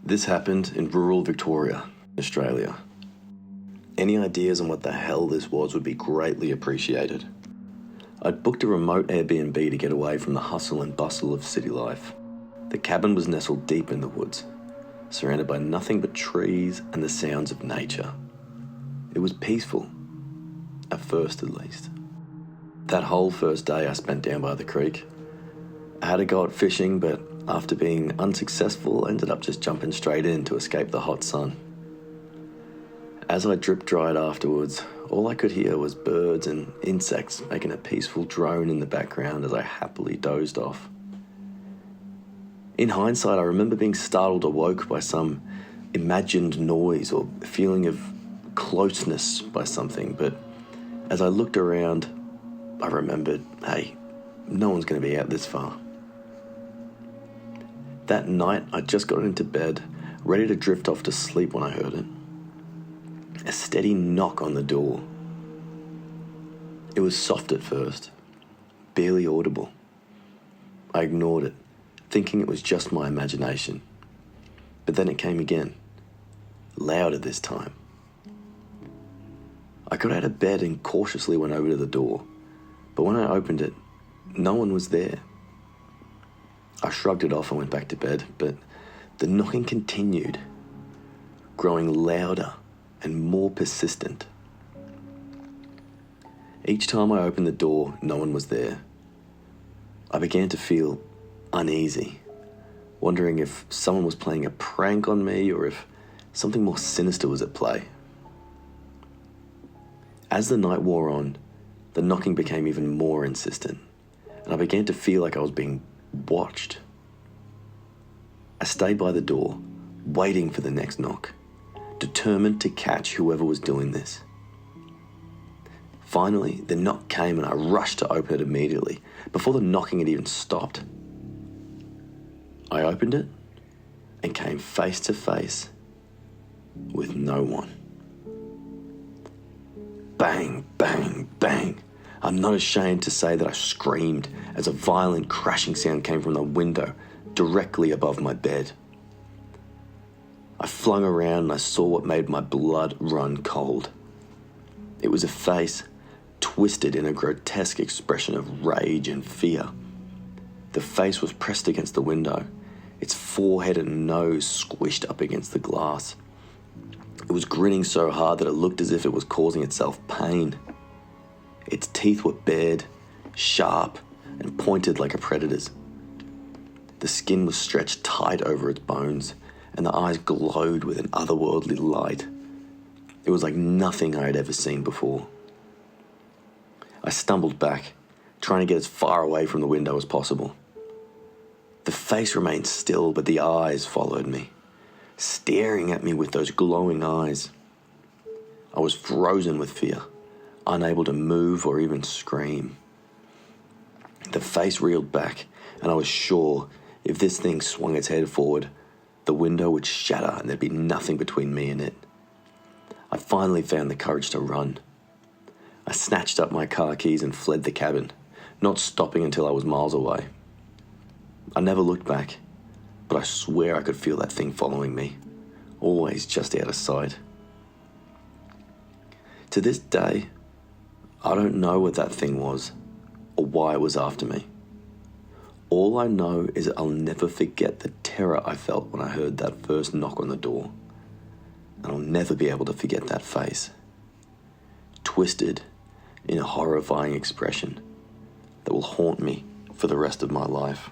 This happened in rural Victoria, Australia. Any ideas on what the hell this was would be greatly appreciated. I'd booked a remote Airbnb to get away from the hustle and bustle of city life. The cabin was nestled deep in the woods, surrounded by nothing but trees and the sounds of nature. It was peaceful, at first at least. That whole first day I spent down by the creek. I had a go at fishing, but after being unsuccessful, I ended up just jumping straight in to escape the hot sun. As I drip-dried afterwards, all I could hear was birds and insects making a peaceful drone in the background as I happily dozed off. In hindsight, I remember being startled awoke by some imagined noise or feeling of closeness by something, but as I looked around, I remembered, hey, no one's going to be out this far. That night, I just got into bed, ready to drift off to sleep when I heard it. A steady knock on the door. It was soft at first, barely audible. I ignored it, thinking it was just my imagination. But then it came again, louder this time. I got out of bed and cautiously went over to the door, but when I opened it, no one was there. I shrugged it off and went back to bed, but the knocking continued, growing louder and more persistent. Each time I opened the door, no one was there. I began to feel uneasy, wondering if someone was playing a prank on me or if something more sinister was at play. As the night wore on, the knocking became even more insistent, and I began to feel like I was being watched. I stayed by the door, waiting for the next knock, determined to catch whoever was doing this. Finally, the knock came and I rushed to open it immediately, before the knocking had even stopped. I opened it and came face to face with no one. Bang, bang, bang. I'm not ashamed to say that I screamed as a violent crashing sound came from the window directly above my bed. I flung around and I saw what made my blood run cold. It was a face twisted in a grotesque expression of rage and fear. The face was pressed against the window, its forehead and nose squished up against the glass. It was grinning so hard that it looked as if it was causing itself pain. Its teeth were bared, sharp, and pointed like a predator's. The skin was stretched tight over its bones, and the eyes glowed with an otherworldly light. It was like nothing I had ever seen before. I stumbled back, trying to get as far away from the window as possible. The face remained still, but the eyes followed me, staring at me with those glowing eyes. I was frozen with fear, unable to move or even scream. The face reeled back, and I was sure if this thing swung its head forward, the window would shatter and there'd be nothing between me and it. I finally found the courage to run. I snatched up my car keys and fled the cabin, not stopping until I was miles away. I never looked back, but I swear I could feel that thing following me, always just out of sight. To this day, I don't know what that thing was or why it was after me. All I know is that I'll never forget the terror I felt when I heard that first knock on the door. And I'll never be able to forget that face, twisted in a horrifying expression that will haunt me for the rest of my life.